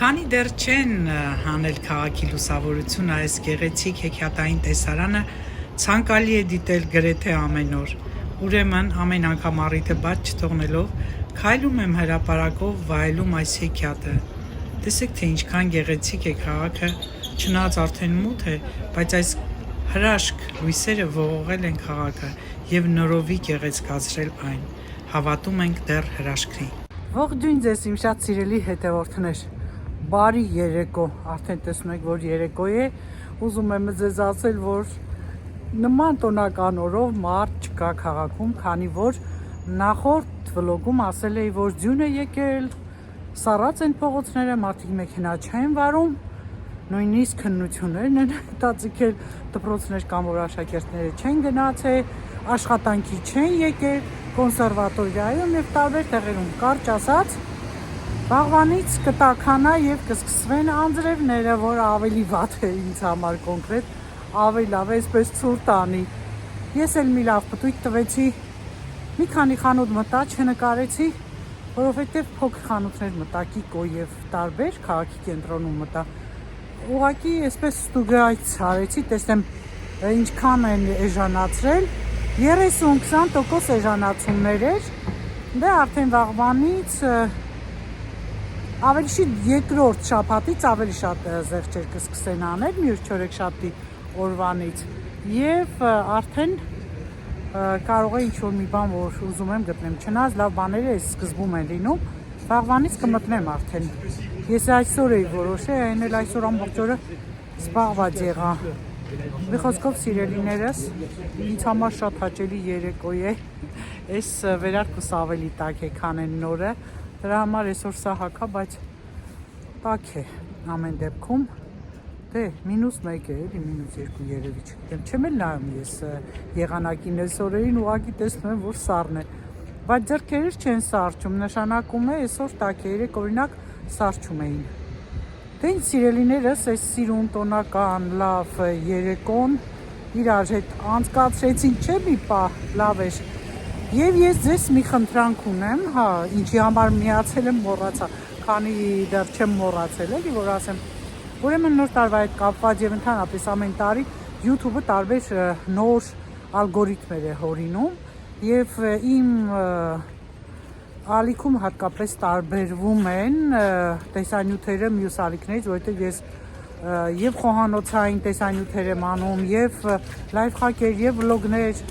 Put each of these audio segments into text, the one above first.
Քանի դեռ չեն հանել քաղաքի լուսավորությունը, այս գեղեցիկ հեքիաթային տեսարանը ցանկալի է դիտել գրեթե ամեն օր։ Ուրեմն ամեն անգամ առիթը բաց չթողնելով քայլում եմ հրապարակով վայելում այս հեքիաթը։ Տեսեք, թե ինչքան գեղեցիկ է քաղաքը, չնայած արդեն մութ է, բայց այս հրաշք լույսերը ողողել են քաղաքը եւ նորովի գեղեցկացրել այն։ Հավատում ենք դեռ հրաշքին։ Ողջույն ձեզ իմ շատ սիրելի հետևորդներ, բարի երեկո, արդեն տեսնում եք, որ երեկո է, ուզում եմ ձեզ ասել, որ նման տոնական օրով մարդ չկա քաղաքում, քանի որ նախորդ վլոգում ասել էի, որ ձյուն է եկել, սառած են փողոցները, մարդիկ մեքենա չեն վարում, նույնիսկ քննություններն են տածիկել, դպրոցներ կամ որ աշակերտները չեն գնացել, աշխատանքի չեն եկել, կոնսերվատորիայում եւ տարբեր տեղերում, կարճ ասած, վաղվանից կտաքանա եւ կսկսվեն անձրևները, որ ավելի վատ է ինձ համար կոնկրետ, ավելի լավ է, այսպես ցուրտ տանի։ Ես էլ մի լավ պտույտ տվեցի, մի քանի խանութ մտա, չնկարեցի, որովհետեւ փոքր խանութներ մտա, Կիկո եւ տարբեր քաղաքի կենտրոնում մտա։ Ուղղակի այսպես ստուգայց արեցի, տեսնեմ ինչքան են էժանացրել, 30-20% էժանացումներ էր, դե արդեն վաղվանից ավելի շուտ երկրորդ շաբաթից ավելի շատ զեղչեր կսկսեն անել, մյուս չորեքշաբթի օրվանից եւ արդեն կարող է ինչ-որ մի բան, որ ուզում եմ գտնեմ, չնայած լավ բաները այս սկզբում են լինում, վաղվանից կմտնեմ արդեն։ Ես այսօր էի որոշել, այն էլ այսօր ամբողջ օրը զբաղված եղա։ Մի խոսքով սիրելիներս, ինձ համար շատ հաճելի երեկո է, այս վերարկուս ավելի տաք է, քան են նորը, դրա համար այսօր սա հակա, բայց տաք է ամեն դեպքում, դե -1 է, էլի -2 երևի չգիտեմ, չեմ էլ նայում ես եղանակին այս օրերին, ուղղակի տեսնում եմ, որ սառն է, բայց ձեռքերս չեն սառչում, նշանակում է այսօր տաք է, երեք օրինակ սառչում էին։ Դե ինձ սիրելիներս, այս սիրուն տոնական լավ երեկոն իրար հետ անցկացրեցին, չէ՞ մի պահ լավ էր։ Եվ ես ձեզ մի խնդրանք ունեմ, հա, ինչի համար միացել եմ մոռացա, քանի դեռ չեմ մոռացել, էլի որ ասեմ։ Ուրեմն նոր տարվա հետ կապված եւ ընդհանրապես ամեն տարի YouTube-ը տարբեր նոր ալգորիթմեր է հորինում եւ իմ ալիքում հատկապես տարբերվում են տեսանյութերը մյուս ալիքներից, որովհետև ես եւ խոհանոցային տեսանյութեր եմ անում, եւ լայվ խաղեր, եւ վլոգներ,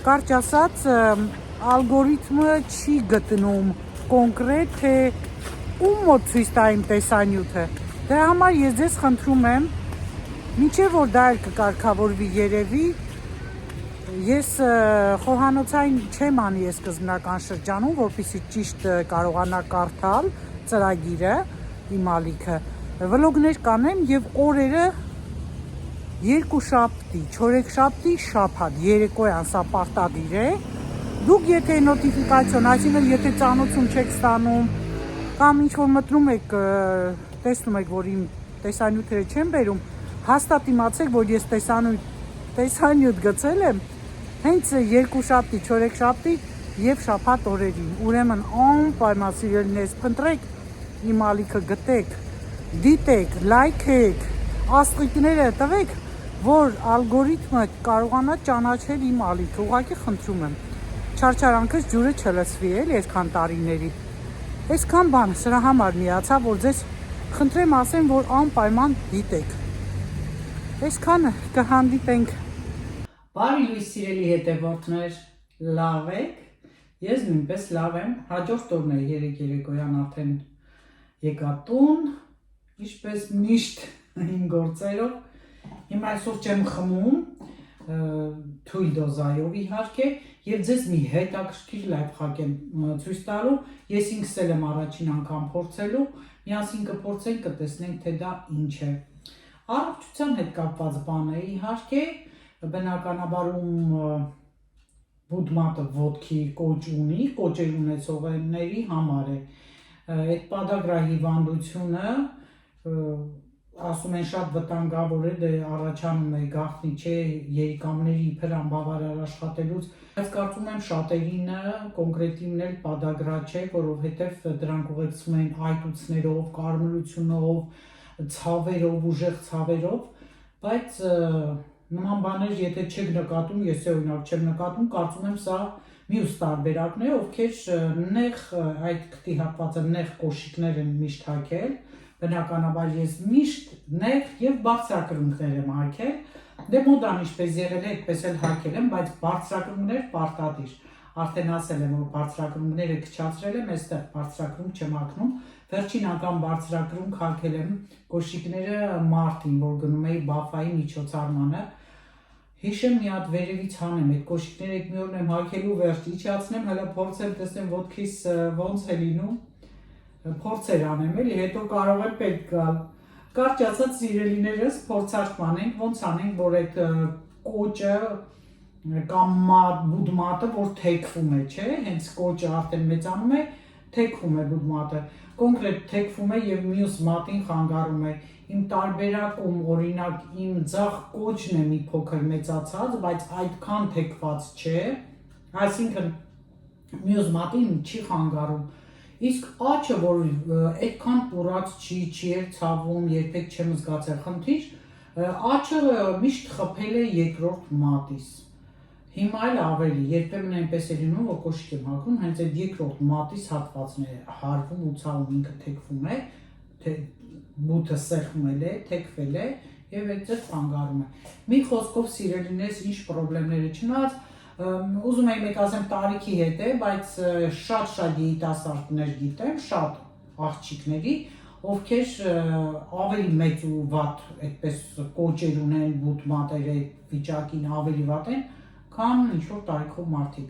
կարճ ասած ալգորիթմը չի գտնում կոնկրետ թե ում մոտ ցույց տա իմ տեսանյութը։ Դրա համար ես ձեզ խնդրում եմ, մինչեւ որ դա էլ կկարգավորվի երևի, ես խոհանոցային չեմ անի ես սկզբնական շրջանում, որպեսզի ճիշտ կարողանա կարդալ ծրագիրը, իմ ալիքը, վլոգներ կանեմ եւ օրերը երկուշաբթի, չորեքշաբթի, շաբաթ, երեկոյան սա պարտադիր է։ Դուք եթե նոտիֆիկացիոն, այսինքն եթե ծանոթություն չեք ստանում կամ ինչ որ մտնում եք, տեսնում եք, որ իմ տեսանյութերը չեն բերում, հաստատ իմացեք, որ ես տեսանյութ գցել եմ հենց երկուշաբթի, չորեքշաբթի եւ շաբաթ օրերին։ Ուրեմն անպայման սիրելիներս, փնտրեք իմ ալիքը, գտեք, դիտեք, լայքեք, աստղիկները տվեք, որ ալգորիթմը կարողանա ճանաչել իմ ալիքը։ Ուղղակի խնդրում եմ։ Չարչարանքս ջուրը չլցվի, էլի այսքան տարիների։ Այսքան բան, սրա համար միացա, որ ձեզ խնդրեմ ասեմ, որ անպայման դիտեք։ Այսքանը կհանդիպենք։ Բարի լույս սիրելի հետևորդներ, լավ եք, ես նույնպես լավ եմ, հաջորդ օրն է երեկոյան արդեն եկա տուն, ինչպես միշտ իմ գործերով, հիմա այսօր չեմ խմում, թույլ դոզայով իհարկե, եւ ձեզ մի հետաքրքիր լայվ խաղ եմ ցույց տալու, ես ինքս էլ եմ առաջին անգամ փորձելու, միասին կփորձենք, կտեսնենք թե դա ինչ է։ Առողջության հետ կապված բան է իհարկե, բնականաբար բուդմատը ոտքի կոճ ունի, կոճեր ունեցողների համար է։ Այդ պադագրա հիվանդությունը ասում են շատ վտանգավոր է, դե առաջանում է գաղտնի չէ երիկամների իբր անբավարար աշխատելուց, բայց կարծում եմ շատերինը կոնկրետին էլ պատագրած չէ, որովհետև դրանք ուղեկցում են այտուցներով, կարմրությունով, ցավերով, ուժեղ ցավերով, բայց նման բաներ եթե չեք նկատում, ես օրինակ չեմ նկատում, կարծում եմ սա մյուս տարբերակն է, ովքեր նեղ այդ քթի հատվածը նեղ կոշիկներ են միշտ հագել, բնականաբար ես միշտ նեղ եւ բարձրակրունկներ եմ հագել, դե մոդան ինչպես եղել է, այդպես էլ հագել եմ, բայց բարձրակրունկներ պարտադիր, արդեն ասել եմ, որ բարձրակրունկները քչացրել եմ, այստեղ բարձրակրունկ չեմ հագնում, վերջին անգամ բարձրակրունկ հագել եմ կոշիկները մարտին, որ գնում էի Բաֆայի միջոցառմանը, հիշեմ մի հատ վերևից հանեմ այդ կոշիկները այդ մի օրն եմ հագելու վերջ իջացնեմ, հələ փորձեմ տեսնեմ ոտքիս ոնց է լինում, փորձեր անեմ էլի, հետո կարող է պետք գալ։ Կարճ ասած սիրելիներս փորձարկում անենք, ոնց անենք, որ այդ կոճը կամ բուդմատը, որ թեքվում է, չէ, հենց կոճը արդեն մեծանում է, թեքվում է բուդմատը, կոնկրետ թեքվում է եւ մյուս մատին խանգարում է։ Իմ տարբերակում օրինակ իմ ձախ կոճն է մի փոքր մեծացած, բայց այդքան թեքված չէ, այսինքն մյուս մատին չի խանգարում։ Իսկ աչը, որ այդքան պուրած չի էլ ցավում, երբեք չեմ զգացել խնդիր, աչը միշտ խփել է երկրորդ մատից։ Հիմա էլ ավելի, երբեմն այնպես է լինում, որ կոշիկ եմ հագնում, հենց այդ երկրորդ մատից հատվածն է հարվում ու ցավում, ինքը թեքվում է, բութը սեղմել է, թեքվել է եւ այդտեղ խանգարում է։ Մի խոսքով սիրելիներս ինչ խնդիրները չնայած, ուզում եմ մեկ ասեմ տարիքի հետ է, բայց շատ երիտասարդներ գիտեմ, շատ աղջիկների, ովքեր ավելի մեծ ու վատ այդպես կոճեր ունեն, բութ մատերը վիճակին ավելի վատ են, քան ինչ-որ տարիքով մարդիկ։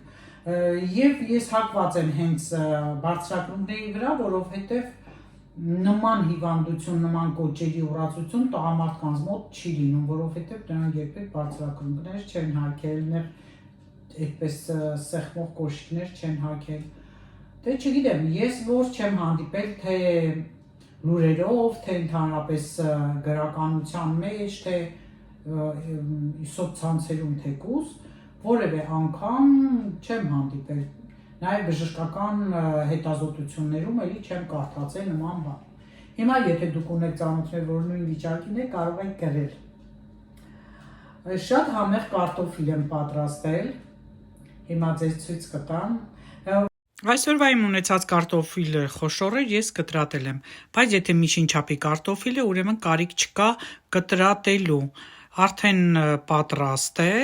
Եվ ես հակված եմ հենց բարձրակրունկների վրա, որովհետև նման հիվանդություն, նման կոճերի ուրացություն տղամարդկանց մոտ չի լինում, որովհետև դրանք երբեք բարձրակրունկներ չեն հագել, այդպես սեղմող կոշիկներ չեն հագել։ Դե չգիտեմ, ես որ չեմ հանդիպել թե լուրերով, թե ընդհանրապես գրականության մեջ, թե սոցցանցերում թեկուզ, որևէ անգամ չեմ հանդիպել, նաև բժշկական հետազոտություններում էլի չեմ կարդացել նման բան։ Հիմա եթե դուք ունեք ծանոթներ, որ նույն վիճակին եք, կարող եք գրել։ Շատ համեղ կարտոֆիլ եմ պատրաստել, հիմա ձեզ ցույց կտամ։ Այսօրվա իմ ունեցած կարտոֆիլը խոշոր էր, ես կտրատել եմ, բայց եթե միջին չափի կարտոֆիլ է, ուրեմն կարիք չկա կտրատելու, արդեն պատրաստ է,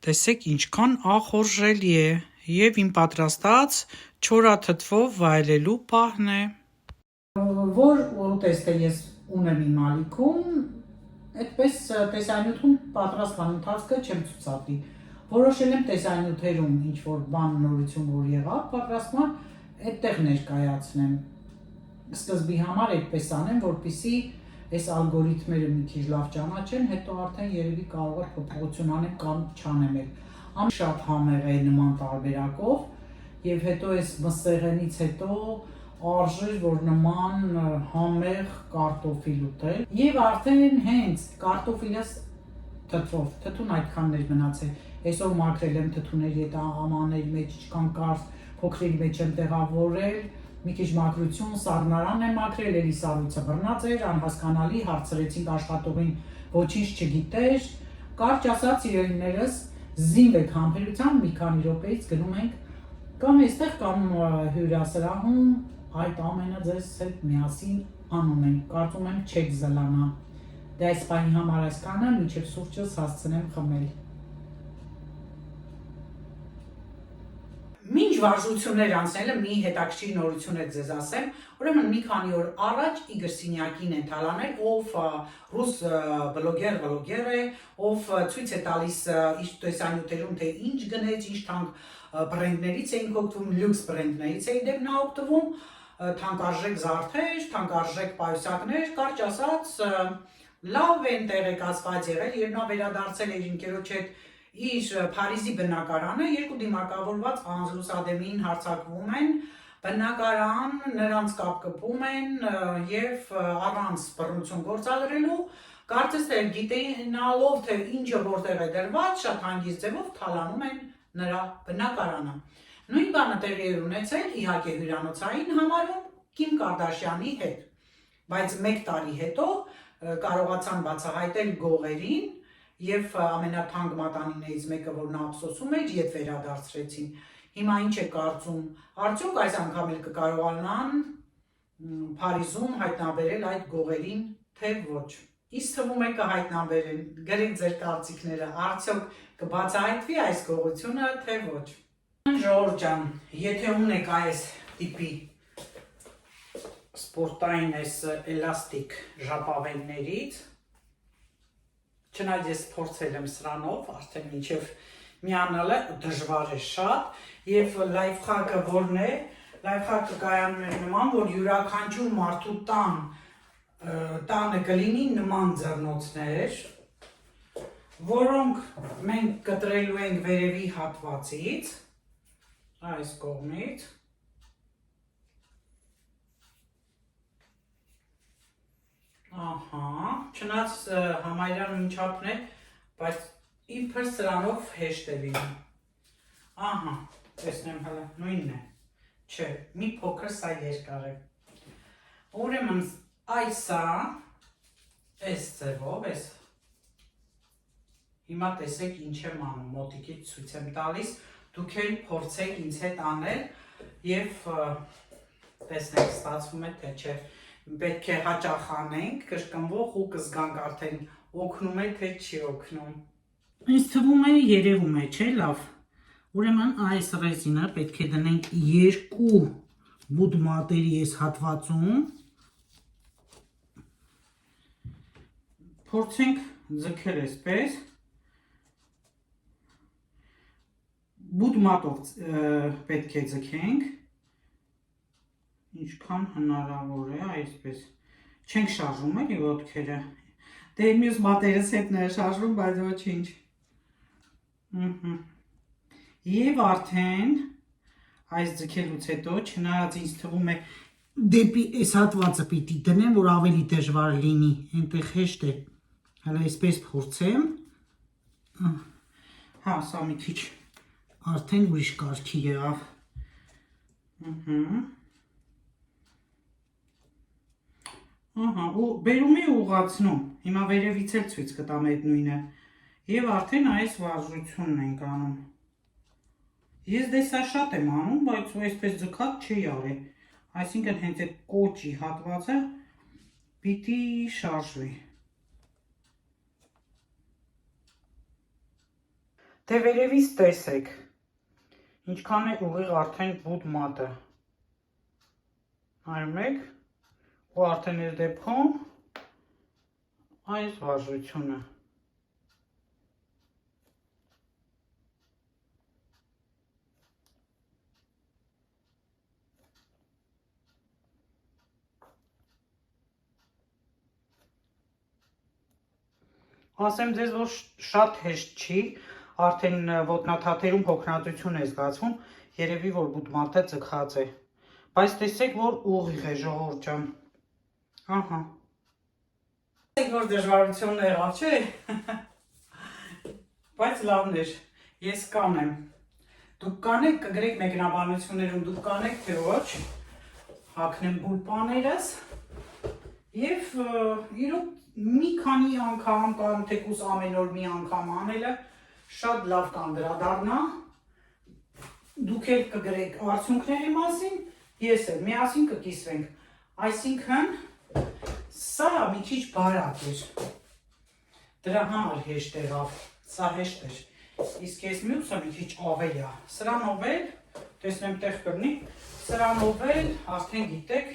տեսեք ինչքան ախորժելի է, եւ իմ պատրաստած չորաթթվով վայելելու պահն է։ Որ ուտեստը ես ունեմ իմ ալիքում, այդպես տեսանյութում պատրաստման ընթացքը չեմ ցուցադրի։ Որոշել եմ տեսանյութերում ինչ-որ բան նորություն որ եղավ պատրաստման, այդտեղ ներկայացնեմ։ Սկզբի համար այդպես անեմ, որպեսզի այս ալգորիթմերը մի քիչ լավ ճանաչեն, հետո արդեն երևի կարող է փոփոխություն անեմ կամ չանեմ էլ։ Շատ համեղ է նման տարբերակով եւ հետո այս մսեղենից հետո արժեր որ նման համեղ կարտոֆիլ ուտել եւ արդեն հենց կարտոֆիլս թթվով, թթուն այդքանն էր մնացել։ Այսօր մաքրել եմ թթուների հետ ամանների մեջ ինչքան կար, փոքրերի մեջ եմ տեղավորել, մի քիչ մաքրություն, սառնարան եմ մաքրել, էլի սառույցը բռնած էր, անհասկանալի, հարցրեցինք աշխատողին, ոչինչ չգիտեր, կարճ ասած իրենիներս զինվեք համբերությամբ, մի քանի րոպեից գնում ենք կամ այստեղ կամ հյուրասրահում այդ ամենը ձեզ հետ միասին անում ենք, կարծում եմ չեք զլանա։ Դե այս պահի համար այսքանը, մինչև սուրճս հասցնեմ խմել։ Մինչ վարժություններ անցնելը մի հետաքրքիր նորություն է ձեզ ասեմ, ուրեմն մի քանի օր առաջ Իգոր Սինյակին են թալանել, ով ռուս բլոգեր է, ով ցույց է տալիս իր տեսանյութերում թե ինչ գնեց, ինչ թանկ բրենդներից էին օգտվում, լյուքս բրենդներից էին դեպ նա օգտվում, թանկարժեք զարդեր, թանկարժեք պայուսակներ, կարճ ասած լավ են տեղեկացված եղել, երբ նա վերադարձել էր ընկերոջ հետ իր Փարիզի բնակարանը, երկու դիմակավորված անձրուսադեմին հարձակվում են, բնակարան նրանց կապկպում են եւ առանց բռնություն գործադրելու կարծես թե գիտենալով թե ինչը որտեղ է դրված շատ հանգիստ ձևով թալանում են նրա բնակարանը։ Նույն բանը տեղի էր ունեցել իհարկե հյուրանոցային համարում Կիմ Կարդաշյանի հետ, բայց 1 տարի հետո կարողացան բացահայտել գողերին եւ ամենաթանկ մատանիներից մեկը, որ նա ափսոսում էր, իդ վերադարձրեցին։ Հիմա ինչ է կարծում, արդյոք այս անգամ էլ կկարողանան Փարիզում հայտնաբերել այդ գողերին, թե ոչ։ Ինձ թվում է կհայտնաբերեն, գրեք ձեր կարծիքները, արդյոք կբացահայտվի այս գողությունը, թե ոչ։ Ժողովուրդ ջան, եթե ունեք այս տիպի սպորտային այս էլաստիկ ժապավեններից, չնայած ես փորձել եմ սրանով, արդեն մինչև միանալը դժվար է շատ, եւ լայֆհակը որն է, լայֆհակը կայանում է նման, որ յուրաքանչյուր մարդու տանը կլինի նման ձեռնոցներ, որոնք մենք կտրելու ենք վերևի հատվածից, այս կողմից, ահա, չնայած համարյա նույն չափն է, բայց իբր սրանով հեշտ է լինում, ահա, տեսնեմ հələ, նույնն է, չէ, մի փոքր սա երկար է, ուրեմն այսա, այս ձևով, այս, հիմա տեսեք ինչ եմ անում, մոտիկից ցույց եմ տալիս, դուք էլ փորձեք ինձ հետ անել եւ տեսնեք ստացվում է թե չէ, պետք է հաճախ անենք, կրկնվող ու կզգանք արդեն օգնում է թե չի օգնում։ Ինձ թվում է երևում է, չէ՞ լավ։ Ուրեմն այս ռեզինը պետք է դնենք 2 բուդ մատերի այս հատվածում։ Փորձենք ձգել այսպես։ Բուդ մատով պետք է ձգենք։ Ինչքան հնարավոր է, այսպես։ Չենք շարժում էլի ոտքերը։ Դե մյուս մատերս հետն է շարժվում, բայց ոչինչ։ Եվ արդեն այս ձգելուց հետո, չնայած ինձ թվում է դեպի այս հատվածը պիտի դնեմ, որ ավելի դժվար լինի, այնտեղ հեշտ է։ Հələ այսպես փորձեմ։ Հա, սա մի քիչ արդեն ուրիշ կարգի եղավ։ Ահա, ու բերում է ուղացնում, հիմա վերևից էլ ցույց կտամ այդ նույնը, և արդեն այս վարժությունն ենք անում։ Ես դե սա շատ եմ անում, բայց այսպես ձգած չի արել, այսինքն հենց այդ կոճի հատվածը պիտի շարժվի։ Դե վերևից տեսեք, ինչքան է ուղիղ արդեն բուդ մատը։ Այրում եք, ու արդեն այս դեպքում այս վարժությունը։ Ասեմ ձեզ, որ շատ հեշտ չի, արդեն ոտնաթաթերում փոքրացություն է զգացվում, երևի որ բուդ մատը ձգած է, բայց տեսեք, որ ուղիղ է ժողովուրդ ջան, ահա, տեսեք, որ դժվարություն եղավ, չէ, բայց լավն էր, ես կանեմ, դուք կանեք, կգրեք մեկնաբանություններում, դուք կանեք, թե ոչ, հագնեմ գուլպաներս, և իրոք մի քանի անգամ կամ թեկուզ ամեն օր մի անգամ անելը շատ լավ կանդրադառնա, դուք էլ կգրեք արդյունքների մասին, ես էլ միասին կկիսվենք, այսինքն սա մի քիչ բարակ էր, դրա համար հեշտ եղավ, սա հեշտ էր, իսկ ես մյուսը մի քիչ ավել է, սրանով էլ, տեսնեմ տեղ կրնի, սրանով էլ արդեն գիտեք,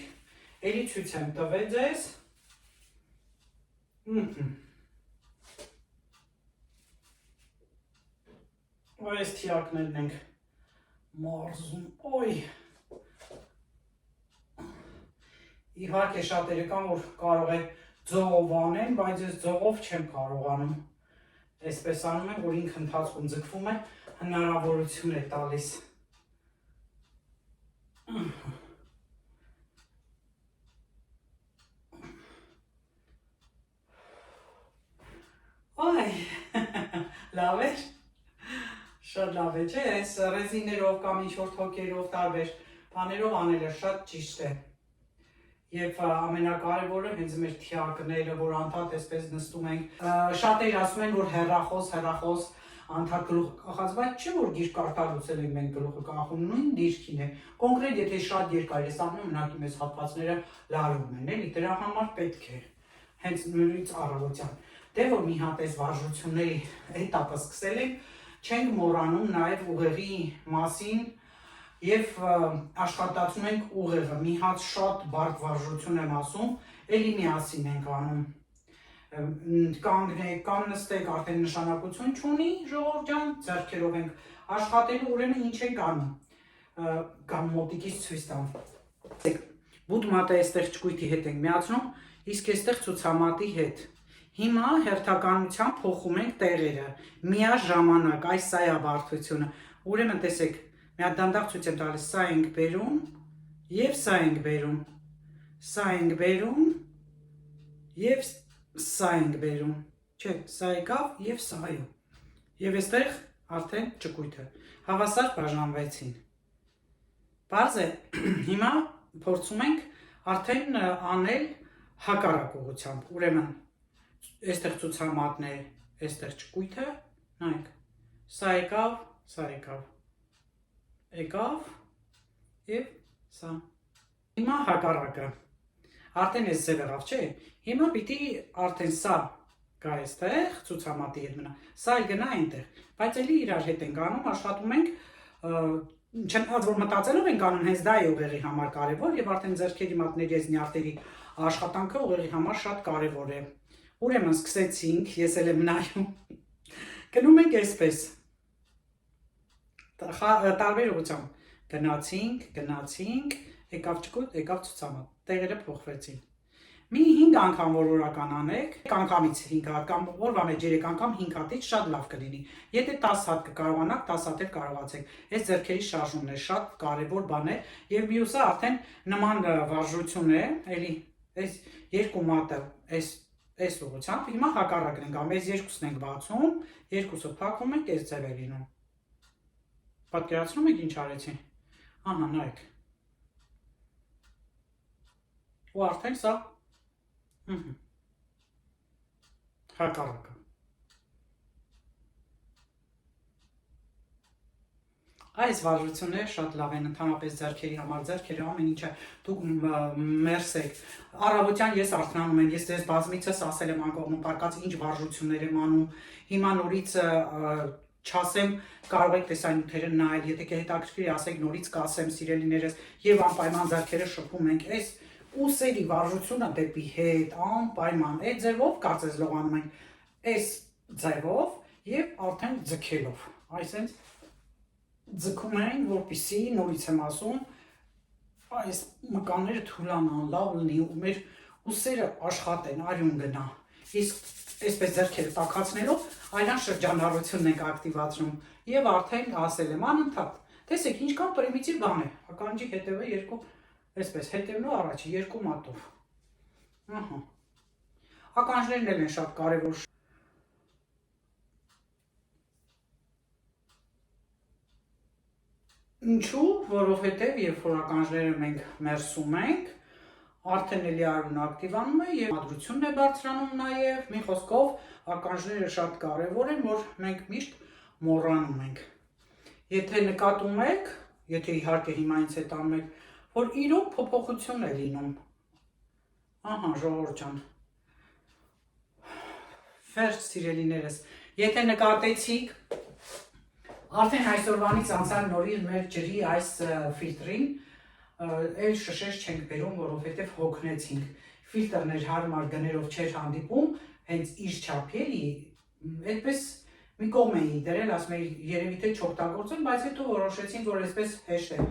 էլի ցույց եմ տվել ձեզ, այս թիակներն ենք մարզում, ոյ, իհարկե շատերը կան, որ կարող է ձողով անեն, բայց ես ձողով չեմ կարողանում, այսպես անում եմ, որ ինքը ընթացքում ձգվում է, հնարավորություն է տալիս, Այ, լավ էր, շատ լավ է, չէ, այս ռեզիներով կամ ինչ-որ թոքերով տարբեր բաներով անելը շատ ճիշտ է։ Եվ ամենակարևորը հենց մեր թիակները, որ անդադ այսպես նստում ենք, շատեր ասում են, որ հեռախոս, անդադ գլուխը կախած, բայց չէ որ գիրք կարդալուց ենք մենք գլուխը կախում, նույն դիրքին է։ Կոնկրետ եթե շատ երկար ես անում, մնակի մեզ հատվածները լարում են, էլի, դրա համար պետք է, հենց նույնից առավոտյան։ Դե որ մի հատ այս վարժությունների էտապը սկսել ենք, չենք մոռանում նաև ուղեղի մասին և աշխատացնում ենք ուղեղը, մի հատ շատ բարդ վարժություն եմ ասում, էլի միասին ենք անում, կանգնեք կամ նստեք, արդեն նշանակություն չունի, ժողովուրդ ջան, ձեռքերով ենք աշխատելու, ուրեմն ինչ ենք անում, կամ մոտիկից ցույց տամ։ Բուդ մատը այստեղ ճկույթի հետ ենք միացնում, իսկ այստեղ ցուցամատի հետ։ Հիմա հերթականությամբ փոխում ենք տեղերը, միաժամանակ, այս սա է բարդությունը, ուրեմն տեսեք, մի հատ դանդաղ ցույց եմ տալիս, սա ենք բերում և սա ենք բերում, սա ենք բերում և սա ենք բերում, չէ, սա եկավ և սա այո, և այստեղ արդեն ճկույթը, հավասար բաժանվեցին, պարզ է, հիմա փորձում ենք արդեն անել հակառակ ուղղությամբ, ուրեմն այստեղ ցուցամատն է, այստեղ ճկույթը, նայեք, սա եկավ և սա։ Հիմա հակառակը, արդեն այս ձև եղավ, չէ, հիմա պիտի արդեն սա գա այստեղ, ցուցամատի հետ մնա, սա էլ գնա այնտեղ, բայց էլի իրար հետ ենք անում, աշխատում ենք, չնայած որ մտածելով ենք անում, հենց դա է ուղեղի համար կարևոր և արդեն ձեռքերի մատների այս նյարդերի աշխատանքը ուղեղի համար շատ կարևոր է։ Ուրեմն սկսեցինք, ես էլ եմ նայում, գնում ենք այսպես, տարբեր ուղղությամբ, գնացինք, եկավ ճկույթ, եկավ ցուցամատ, տեղերը փոխվեցին։ Մի 5 անգամ որորական անեք, անգամից 5 հատ կամ օրվա մեջ 3 անգամ 5 հատից շատ լավ կլինի։ Եթե 10 հատ կկարողանաք, 10 հատ էլ կարողացեք։ Այս ձեռքերի շարժումն է, շատ կարևոր բան է, եւ մյուսը արդեն նման վարժություն է, էլի այս երկու մատը, այս ուղղությամբ, հիմա հակառակն ենք անում, այս երկուսն ենք բացում, երկուսը փակում ենք, այս ձև է լինում։ Պատկերացնում եք ինչ արեցի։ Ահա, նայեք։ Ու արդեն սա հակառակը։ Այս վարժությունները շատ լավ են, ընդհանրապես ձեռքերի համար, ձեռքերը ամեն ինչը դուք մերս եք։ Առավոտյան ես արթնանում եմ, ես ձեզ բազմիցս ասել եմ անկողնում պարկած ինչ վարժություններ եմ անում, հիմա նորից չասեմ, կարող եք տեսանյութերը նայել, եթե կհետաքրքրի ասեք նորից կասեմ սիրելիներս եւ անպայման ձեռքերը շփում ենք, այս ուսերի վարժությունը դեպի հետ, անպայման, այդ ձևով կարծես լողանում ենք, այս ձևով եւ արդեն ձգելով, այսինքն ձգում ենք, որպեսզի նորից եմ ասում, այս մկանները թուլանան, լավ լինի ու մեր ուսերը աշխատեն, արյուն գնա, իսկ այսպես ձեռքերը տաքացնելով այլան շրջանառությունն ենք ակտիվացնում եւ արդեն ասել եմ անընդհատ, տեսեք ինչքան պրիմիտիվ բան է, ականջի հետևը երկու, այսպես հետևն ու առաջի երկու մատով, ահա, ականջներն էլ են շատ կարևոր, ինչու, որովհետև երբ որ ականջները մենք մերսում ենք, արդեն էլի արյունը ակտիվանում է և մադրությունն է բարձրանում նաև, մի խոսքով ականջները շատ կարևոր են, որ մենք միշտ մոռանում ենք։ Եթե նկատում եք, եթե իհարկե հիմա ինձ հետ անում եք, որ իրոք փոփոխություն է լինում։ Ահա, ժողովուրդ ջան։ Վերջ սիրելիներս, եթե նկատեցիք, արդեն այսօրվանից անցան նորից մեր ջրի այս ֆիլտրին, էլ շշեր չենք բերում, որովհետև հոգնեցինք, ֆիլտրներ հարմար գներով չէր հանդիպում, հենց իր չափելի, այդպես մի կողմ էի դրել, ասում էի երևի թե չօգտագործեմ, բայց հետո որոշեցինք, որ այսպես հեշտ է,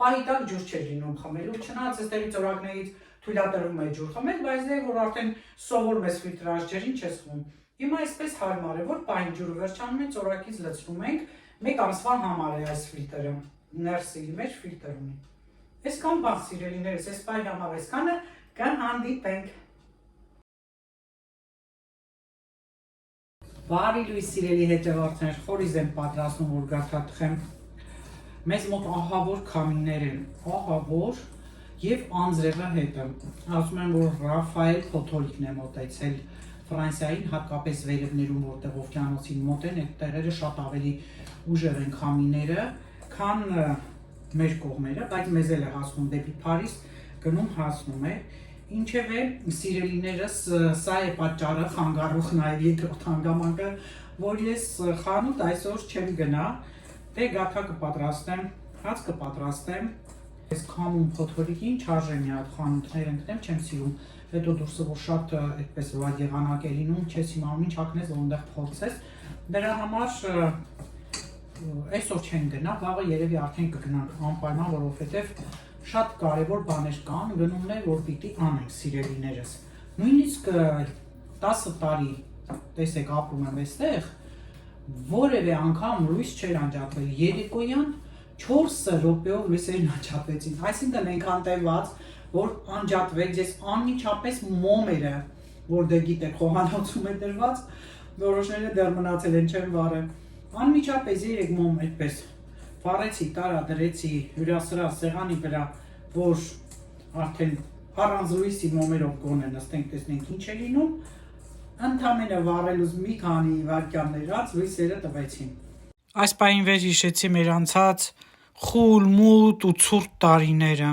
պահի տակ ջուր չէր լինում խմելու, չնայած այստեղից օրակներից թույլատրվում է ջուր խմել, բայց դե որ արդեն սովորում ես ֆիլտրաժ ջրին չես խմում, հիմա այսպես հարմար է, որ պահին ջուրը վերջանում է, ծորակից լցնում ենք, մեկ ամսվա համար է այս ֆիլտրը, ներսի մեջ ֆիլտր ունի, Այսքան բան սիրելիներս, այս բայ համար այսքանը կհանդիպենք։ Բարի լույս սիրելի հետևորդներ, խորիզ եմ պատրաստում, որ գարթաթխեմ։ Մեզ մոտ ահավոր քամիներ են, ահավոր և անձրևը հետը։ Ասում եմ, որ Ռաֆայել Փոթորիկն է մոտեցել Ֆրանսիային, հատկապես վերևներում, որտեղ օվկիանոսին մոտ են, այդ տեղերը շատ ավելի ուժեղ են քամիները, քան մեր կողմերը, բայց մեզ էլ է հասնում դեպի Փարիզ, գնում հասնում է։ Ինչևէ, սիրելիներս, սա է պատճառը, խանգարող նաև երկրորդ հանգամանքը, որ ես խանութ այսօր չեմ գնա, դե գաթա կպատրաստեմ, հաց կպատրաստեմ, ես քամում փոթորիկին, չարժե մի հատ խանութներ ընկնեմ, չեմ սիրում, հետո դուրսը որ շատ այդպես վատ եղանակ է լինում, չես իմանում ինչ հագնես, որ այնտեղ փորձես, դրա համար այսօր չեն գնա, վաղը երևի արդեն կգնանք անպայման, որովհետև շատ կարևոր բաներ կան, գնումներ, որ պիտի անենք սիրելիներս։ Նույնիսկ 10 տարի, տեսեք, ապրում եմ այստեղ, որևէ անգամ լույս չէր անջատվել, երեկոյան 4 րոպեով լույսերն անջատվեցին, այսինքն այնքան տևած, որ անջատվեց, ես անմիջապես մոմերը, որ դե գիտեք, խոհանոցում է դրված, որոշները դեռ մնացել են, չեմ վարել, անմիջապես 3 մոմ այդպես վառեցի, տարա դրեցի հյուրասրահ սեղանի վրա, որ արդեն առանց լույսի մոմերով գոնե նստենք, տեսնենք ինչ է լինում, ընդամենը վառելուց մի քանի վայրկյաններ անց լույսերը տվեցին։ Այս պահին վեր հիշեցի մեր անցած խուլ, մութ ու ցուրտ տարիները։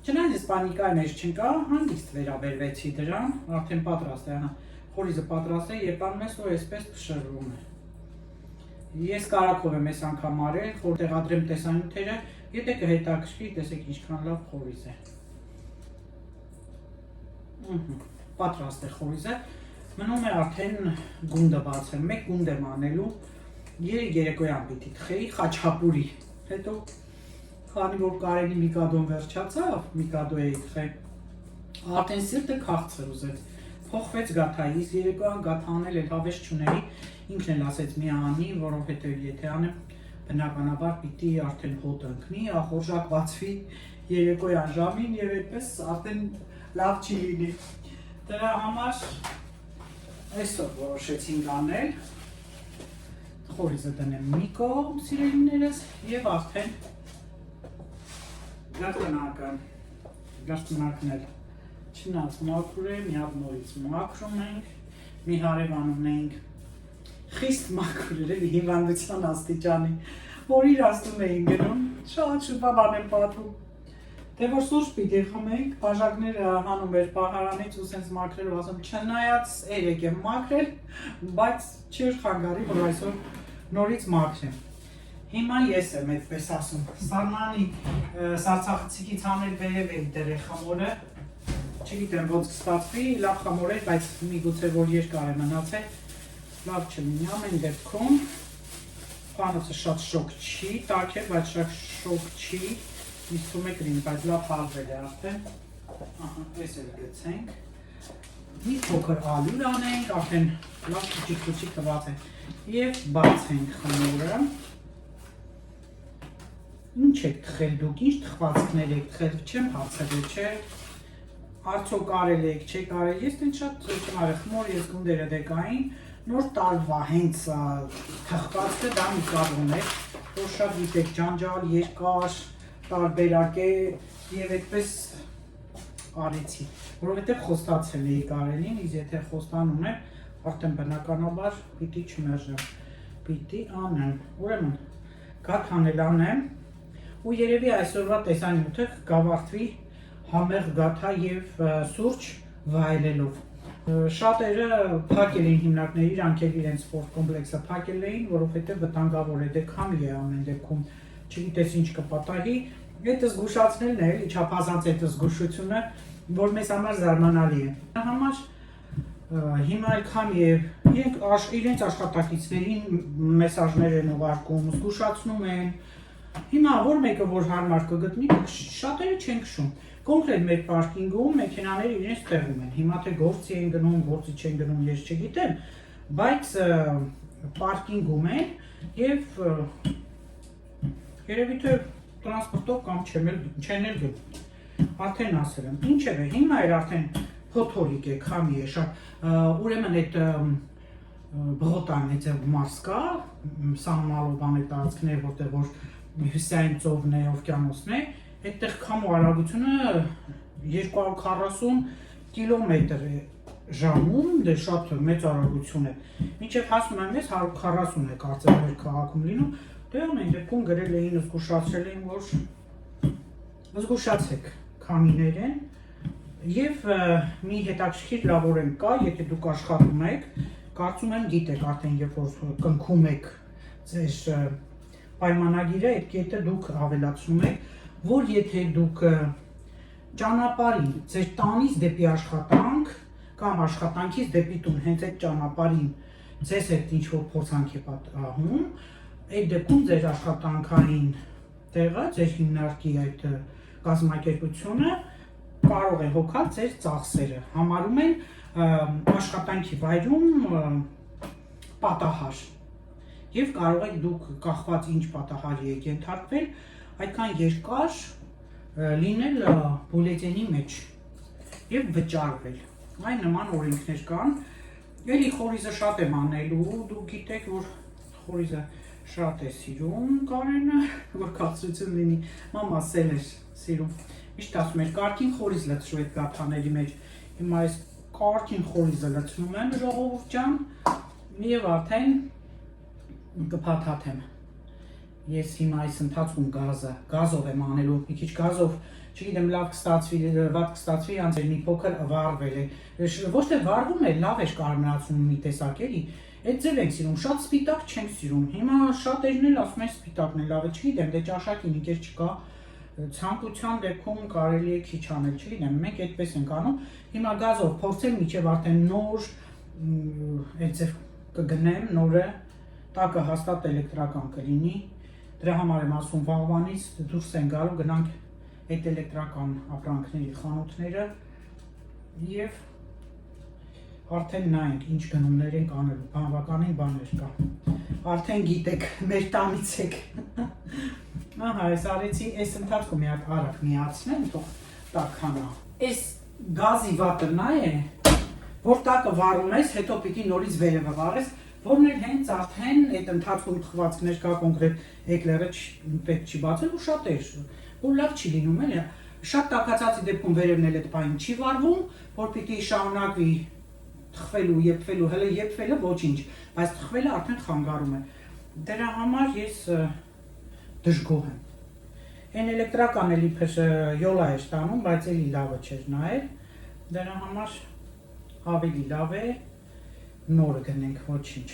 Չնայած ես պանիկայի մեջ չընկա, հանգիստ վերաբերվեցի դրան, արդեն պատրաստ է, խորիզը պատրաստ է, երբ անում ես, որ այսպես փշրվում է։ Ես կարակով եմ այս անգամ արել, որ տեղադրեմ տեսանյութերը, եթե կհետաքրքրի, տեսեք ինչքան լավ խորիզ է։ Պատրաստ է խորիզը, մնում է արդեն գունդը բացել, մեկ գունդ եմ անելու, երեկոյան պիտի թխեի խաչապուրի, հետո քանի որ Կարենի Միկադոն վերջացավ, Միկադո էի թխել, արդեն սիրտը քաղցր ուզեց, փոխվեց գաթայից, երեկոյան գաթա անել էլ հավես չունեի, ինքն էլ ասեց մի անի, որովհետև եթե անեմ, բնականաբար պիտի արդեն հոտ ընկնի, ախորժակ բացվի երեկոյան ժամին և այդպես արդեն լավ չի լինի։ Դրա համար այսօր որոշեցինք անել, խորիզը դնեմ մի կողմ սիրելիներս և արդեն գարտնարկն էլ չնած մաքուր է, մի հատ նորից մաքրում ենք, մի հարևանում ենք խիստ մաքուր էր, հիվանդության աստիճանի, որ իրաստում էին գնում, շատ շուտաբան եմ պատում, դե որ սուրճ պիտի խմենք, բաժակները հանում էր պահարանից ու սենց մաքրելով ասում, չնայած երեք եմ մաքրել, բայց չէր խանգարի, որ այսօր նորից մաքրեմ։ Հիմա ես եմ այդպես ասում, սարմանի սարցախցիկից անել վերև էի դրել խմորը, չգիտեմ ոնց կստացվի, լավ խմոր էր, բայց միգուցե որ երկար է մնացել, լավ չլինի, ամեն դեպքում խանութը շատ շոկ չի, տաք է, բայց շատ շոկ չի, իսկում է կրին, բայց լավ պարվել է արդեն, այս էլ գցենք, մի փոքր ալյուր անենք, արդեն լավ քուչիկ տված է և բացենք խմորը, ինչ եք թխել դուք, ինչ թխվածքներ եք թխել, չեմ հարցրել, չէ, արդյոք արել եք, չեք արել, ես դեն շատ չեմ արել, խմոր ես գունդերը դեկային, նոր տարվա հենց թխվածքը դա Միկադոն է, որ շատ գիտեք ջանջալ, երկար, տարբերակ է և այդպես արեցի, որովհետև խոստացել էի Կարենին, իսկ եթե խոստանում եմ, արդեն բնականաբար պիտի չմերժեմ, պիտի անեմ, ուրեմն գաթանել անեմ ու երևի այսօրվա տեսանյութը կավարտվի համեղ գաթա և սուրճ վայելելով։ Շատերը փակել էին հիմնարկները, իրանք էլ իրենց սպորտ կոմպլեքսը փակել էին, որովհետև վտանգավոր է, դե քամի է ամեն դեպքում, չգիտես ինչ կպատահի, այդ զգուշացնելն է, չափազանց այդ զգուշությունը, որ մեզ համար զարմանալի է։ Դրա համար հիմա էլ քամի է, իրենց աշխատակիցներին մեսաժներ են ուղարկում, զգուշացնում են, հիմա որ մեկը որ հարմար կգտնի, շատերը չեն քշում, կոնկրետ մեր պարկինգում մեքենաները իրենց տեղում են, հիմա թե գործի են գնում, գործի չեն գնում, ես չգիտեմ, բայց պարկինգում են և Երևի թե տրանսպորտով կամ չեն էլ գնում։ Արդեն ասել եմ, ինչևէ, հիմա էր արդեն փոթորիկ է, քամի է, շատ ուրեմն այդ բողոտան այդ մարս կա, Սամմալովան այդ տարածքներ, որտեղ որ Հյուսային ծովն է, օվկիանոսն է, այդտեղ քամու արագությունը 240 կիլոմետր է ժամում, դե շատ մեծ արագություն է։ Մինչև հասնում եմ ես 140 է կարծեմ մեր քաղաքում լինում, դե ամեն դեպքում գրել էին, զգուշացրել էին, որ զգուշացեք քամիներ են եւ մի հետաքրքիր լավորենք կա, եթե դուք աշխատում եք, կարծում եմ գիտեք արդեն երբ որ կնքում եք ձեր պայմանագիրը, այդ կետը դուք ավելացնում եք, որ եթե դուք ճանապարհին ձեր տանից դեպի աշխատանք կամ աշխատանքից դեպի տուն հենց այդ ճանապարհին ձեզ հետ ինչ որ փորձանք է պատահում, այդ դեպքում ձեր աշխատանքային տեղը, ձեր հիմնարկի այդ կազմակերպությունը կարող է հոգալ ձեր ծախսերը, համարում են աշխատանքի վայրում պատահար եւ կարող եք դուք կախված ինչ պատահարի եք ենթարկվել, այդքան երկար լինել բուլետենի մեջ եւ վճարվել։ Այն նման օրենքներ կան։ Էլի խորիզը շատ եմ անելու, դուք գիտեք, որ խորիզը շատ է սիրում Կարենը, որ կացություն լինի, մամաս էլ էր սիրում։ Միշտ ասում էր, կարգին խորիզ լցրու այդ գաթաների մեջ։ Հիմա այս կարգին խորիզը լցնում եմ, ժողովուրդ ջան, եւ արդեն կփաթաթեմ։ Ես հիմա այս ընթացքում գազով եմ անելու, մի քիչ գազով, չգիտեմ, լավ կստացվի, վատ կստացվի, անց մի փոքր վառվել է։ Ոչ թե վառվում է, լավ է կարմրացում մի տեսակ էլի։ Այդ ձև ենք սիրում, շատ սպիտակ չենք սիրում։ Հիմա շատերն էլ ասում են սպիտակն է լավ է, չգիտեմ, դե ճաշակին մի կեր չկա, ցանկության դեպքում կարելի է քիչ անել, չգիտեմ, մենք այդպես ենք անում։ Հիմա գազով փորձեմ միջև արդեն նոր այդ ձև կգնեմ, նորը տակը հաստատ էլեկտրական կլինի։ Դրա համար եմ ասում, վաղվանից դուրս են գալու, գնանք այդ էլեկտրական ապրանքների խանութները եւ արդեն նայենք ինչ գնումներ ենք անելու, բանվականին բաներ կա։ Արդեն գիտեք, մեր տանից եք։ Ահա, ես արեցի, այս ընթացքում մի հատ արագ միացնեմ, թող տաքանա։ Այս գազի վատը նա է, որ տակը վառում ես, հետո պիտի նորից վերևը վառես, որն էլ հենց արդեն այդ ընթացքում թխվածքներ կա կոնկրետ էկլերը պետք չի բացել ու շատ էր, որ լավ չի լինում էլի։ Շատ տաքացածի դեպքում վերևն էլ այդ բանը չի վառվում, որ պիտի շարունակվի թխվելու, եփվելու, հələ եփվելը ոչինչ, բայց թխվելը արդեն խանգարում է։ Դրա համար ես դժգոհ եմ։ Այն էլեկտրական էլի պես յոլա է ստանում, բայց էլի լավը չէր նայել։ Դրա համար ավելի լավ է նորը գնենք, ոչինչ։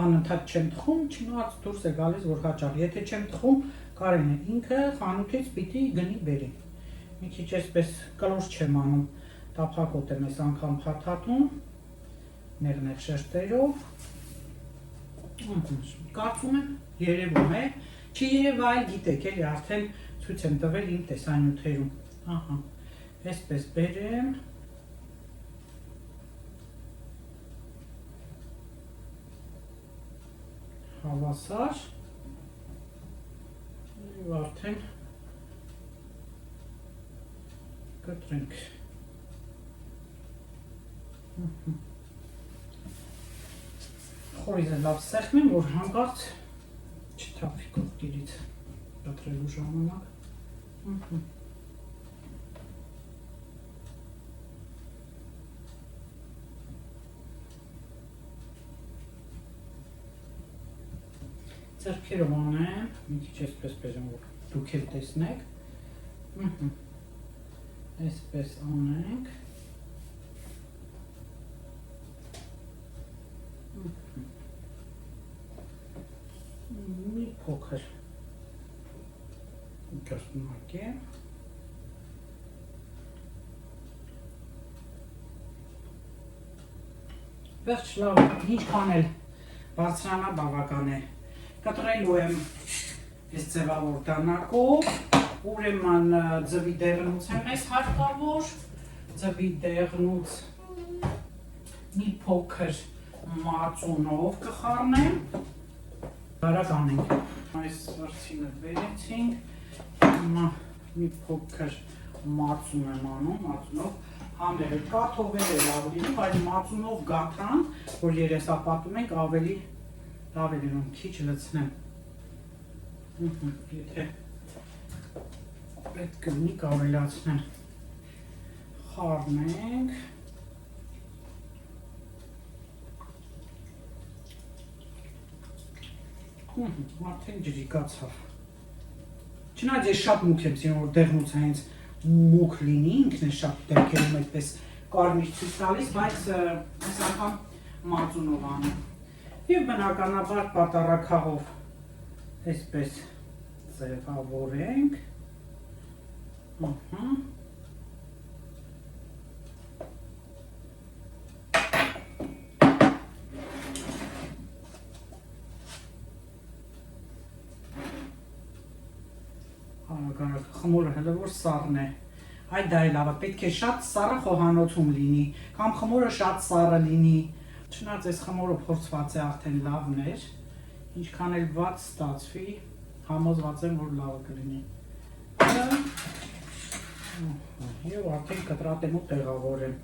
Անընդհատ չեմ թխում, չնայած դուրս է գալիս, որ հաճախ։ Եթե չեմ թխում, Կարենը ինքը խանութից պիտի գնի բերի։ Մի քիչ էսպես կլոր չեմ անում, տափակոտ եմ այս անգամ փաթաթում, նեղ շերտերով։ Կարծում եմ, երևում է, չի երևա, այլ գիտեք, էլի արդեն ցույց եմ տվել իմ տեսանյութերում։ Ահա, այսպես բերեմ։ Հավասար եւ արդեն կտրենք։ Խորիզը լավ սեղմեմ, որ հանկարծ չթափի կողքերից կտրելու ժամանակ։ Ձեռքերով անեմ, մի քիչ այսպես բերեմ, որ դուք էլ տեսնեք։ Այսպես անենք։ Մի փոքր կազմակեմ։ Վերջ լավ, ինչքան էլ բարձրանա բավական է։ Կտրելու եմ այս ձևավոր դանակով, ուրեմն ձվի դեղնուց եմ ես հարկավոր, ձվի դեղնուց մի փոքր մածունով կխառնեմ, բարակ անենք, Այս վրցինը վերեցինք, հիմա մի փոքր մածուն եմ անում, մածունով համերը կաթովել է լավ լինի, բայց մածունով գաթան, որ երեսապատում ենք ավելի լավ է լինում, քիչ լցնեմ, եթե պետք կլինի կավելացնեմ, խառնենք, արդեն ջրիկացավ, չնայած ես շատ մուք եմ սիրում, որ դեղնուց հենց մուք լինի, ինքն է շատ դեպքերում այդպես կարմիր ցույց տալիս, բայց այս անգամ մածունով անում և բնականաբար պատառաքաղով այսպես ձևավորենք, խմորը հələ որ սառն է, այ դա է լավը, պետք է շատ սառը խոհանոցում լինի, կամ խմորը շատ սառը լինի, չնայած այս խմորը փորձված է արդեն լավն էր, ինչքան էլ վատ ստացվի, համոզված եմ, որ լավը կլինի, և արդեն կտրատեմ ու տեղավորեմ,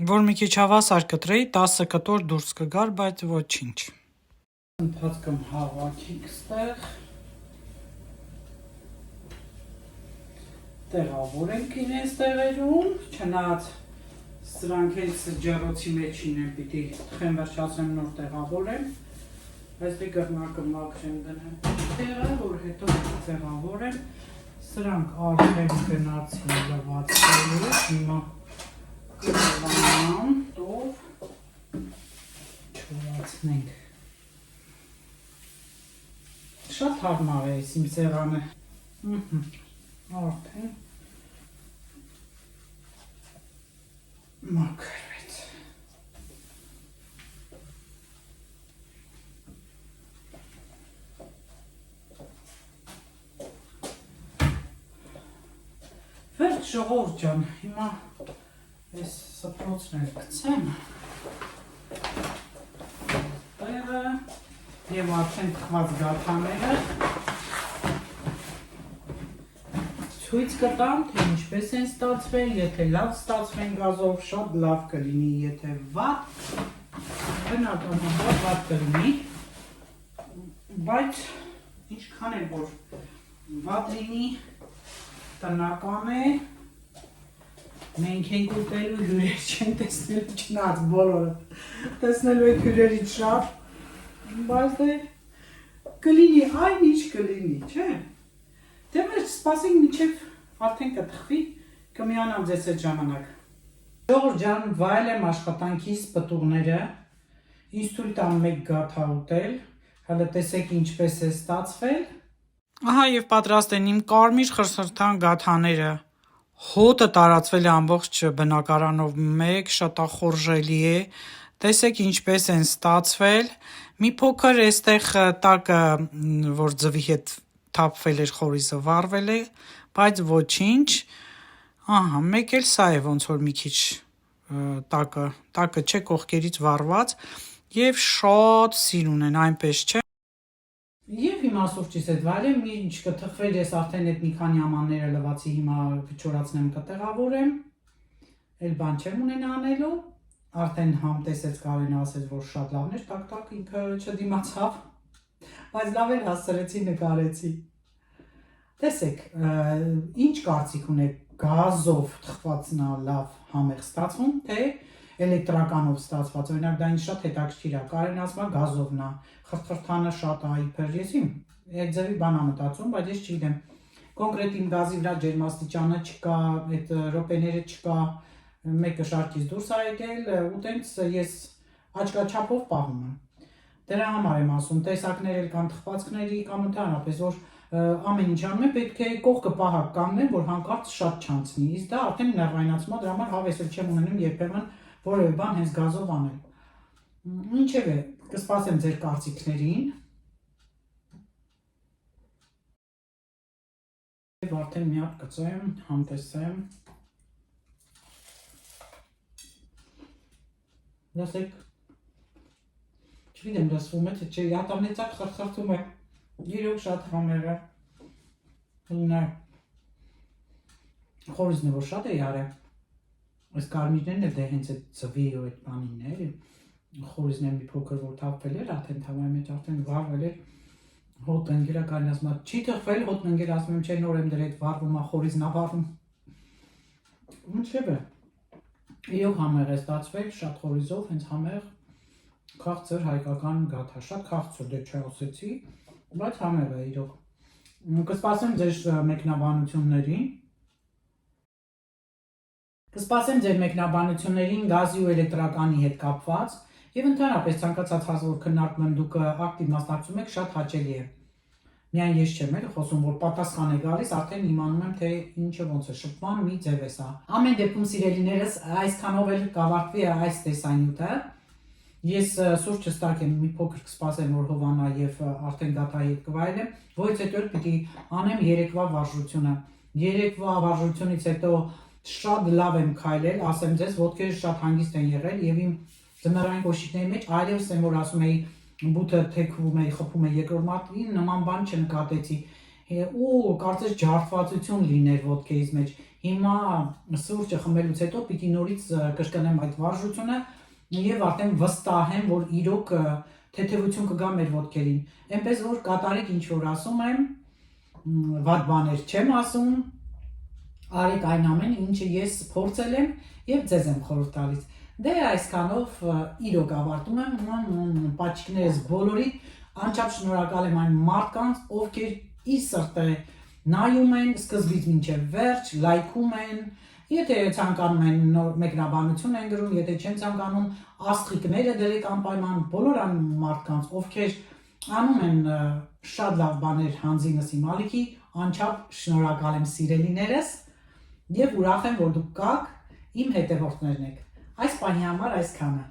որ մի քիչ հավասար կտրեի, 10 կտոր դուրս կգար, բայց ոչինչ։ Ընթացքում հավաքիք ստեղ, տեղավորենք իրենց տեղերում, չնայած սրանք էլ սջառոցի մեջին են, պիտի թխեմ վերջացնեմ նոր տեղավորեմ, բայց դե կրնակը մաքրեմ դնեմ տեղը, որ հետո տեղավորեմ, սրանք արդեն գնացին լվացելու, հիմա կրվանամ, տով, չորացնենք, շատ հարմար է իմ սեղանը, արդեն մաքրվեց, վերջ ժողովուրդ ջան, հիմա ես սփռոցն էլ գցեմ տեղը և արդեն թխված գաթաները ցույց կտամ, թե ինչպես են ստացվել, եթե լավ ստացվեն գազով, շատ լավ կլինի, եթե վատ, բնականաբար վատ կլինի, բայց ինչքան էլ որ վատ լինի, տնական է, մենք ենք ուտելու հյուրեր չեն տեսնելու չնայած բոլորը տեսնելու եք հյուրերից շատ, բայց դե կլինի այն ինչ կլինի, չէ՞։ Դե մեր սպասենք մինչև արդեն կթխվի, կմիանամ ձեզ այդ ժամանակ։ Ժողովուրդ ջան, վայել եմ աշխատանքիս պտուղները, ինձ թույլ տամ մեկ գաթա ուտել, հələ տեսեք ինչպես է ստացվել։ Ահա և պատրաստ են իմ կարմիր խրթխրթան գաթաները։ Հոտը տարածվել է ամբողջ բնակարանով մեկ, շատախորժելի է, տեսեք ինչպես են ստացվել, մի փոքր էստեղ տակը, որ ձվի հետ թափվել էր խորիզը վառվել է, բայց ոչինչ, ահա, մեկ էլ սա է ոնց որ մի քիչ տակը չէ կողքերից վառված և շատ սիրուն են, այնպես չէ։ Եվ հիմա սուրճիս հետ վայելեմ, ինչ կթխվել ես արդեն այդ մի քանի ամանները լվացի, հիմա կչորացնեմ կտեղավորեմ, էլ բան չեմ ունենա անելու, արդեն համ տեսեց Կարենը ասեց, որ շատ լավն էր, տակ ինքը չդիմացավ, բայց լավ էր հասցրեցի, նկարեցի։ Տեսեք, ինչ կարծիք ունեք, գազով թխվածն է լավ համեղ ստացվում, թե էլեկտրականով ստացված, օրինակ դա ինձ շատ հետաքրքիր է, Կարեն ասում է գազովն է, խրթխրթանը շատ է, իբր ես այդ ձևի բան եմ մտածում, բայց ես չգիտեմ, կոնկրետ իմ գազի վրա ջերմաստիճանը չկա, այդ րոպեները չկա, մեկը շարքից դուրս է եկել, ու տենց ես աչքաչափով պահում եմ։ Դրա համար եմ ասում, տեսակներ էլ կան թխվածքների կամ ընդհանրապես, որ ամեն ինչ անում է, պետք է կողքը պահակ կանգնեմ, որ հանկարծ շատ չանցնի, իսկ դա արդեն ներվայնացում է, դրա համար հավես էլ չեմ ունենում երբեմն որևէ բան հենց գազով անել։ Ինչևէ, կսպասեմ ձեր կարծիքներին։ Արդեն մի հատ կծեմ, համտեսեմ։ Լսեք, չգիտեմ լսվում է, թե չէ, ատամնեցակ խրխրթում է, իրոք շատ համեղ է, խորիզն է, որ շատ է յարը, այս կարմիրներն է դե հենց է ծվի ու այդ բանին է, խորիզն է մի փոքր որ թափվել էր, արդեն թավայի մեջ արդեն վարվել էր, հոտ ընգերա կարին ասում է, չի թխվել, հոտ ընգեր ասում եմ, չէ նոր եմ դր էդ վարվում է, խորիզն ավարվում, ինչև է, իրոք համեղ է ստացվել, շատ խորիզով, հենց համեղ, քաղցր հայկական գաթա, շատ քաղցր դե չէ ասեցի, բայց համեղ է իրոք, կսպասեմ ձեր մեկնաբանություններին գազի ու էլեկտրականի հետ կապված և ընդհանրապես ցանկացած հարց որ քննարկում եմ դուք ակտիվ մասնակցում եք շատ հաճելի է։ Միայն ես չեմ էլ խոսում, որ պատասխան է գալիս, արդեն իմանում եմ, թե ինչը ոնց է, շփման մի ձև է սա։ Ամեն դեպքում սիրելիներս, այսքանով էլ կավարտվի այս տեսանյութը։ Ես սուրճը ստակեմ մի փոքր կսպասեմ, որ հովանա և արդեն գաթայի հետ կվայելեմ, որից հետո պիտի անեմ երեկվա վարժությունը։ Երեկվա վարժությունից հետո շատ լավ եմ քայլել, ասեմ ձեզ, ոտքերը շատ հանգիստ են եղել և իմ ձմեռային կոշիկների մեջ այլևս եմ որ ասում էի բութը թեքվում է, խփում է երկրորդ մատին, նման բան չնկատեցի ու կարծես ջարդվածություն լիներ ոտքերից մեջ։ Հիմա սուրճը խմելուց հետո պիտի նորից կրկնեմ այդ վարժությունը և արդեն վստահ եմ, որ իրոք թեթևություն կգա մեր ոտքերին։ Էնպես որ կատարեք ինչ որ ասում եմ, վատ բաներ չեմ ասում, արեք այն ամեն ինչը ես փորձել եմ և ձեզ եմ խորհուրդ տալիս։ Դե այսքանով իրոք ավարտում եմ, պաչիկներս բոլորիդ, անչափ շնորհակալ եմ այն մարդկանց, ովքեր ի սրտե նայում են սկզբից մինչև վերջ, լայքում են, եթե ցանկանում են նոր մեկնաբանություն են գրում, եթե չեն ցանկանում, աստղիկները դրեք անպայման բոլոր այն մարդկանց, ովքեր անում են շատ լավ բաներ հանձինս իմ ալիքի, անչափ շնորհակալ եմ սիրելիներս և ուրախ եմ, որ դուք կաք, իմ հետևորդներն եք։ Այս պահի համար այսքանը։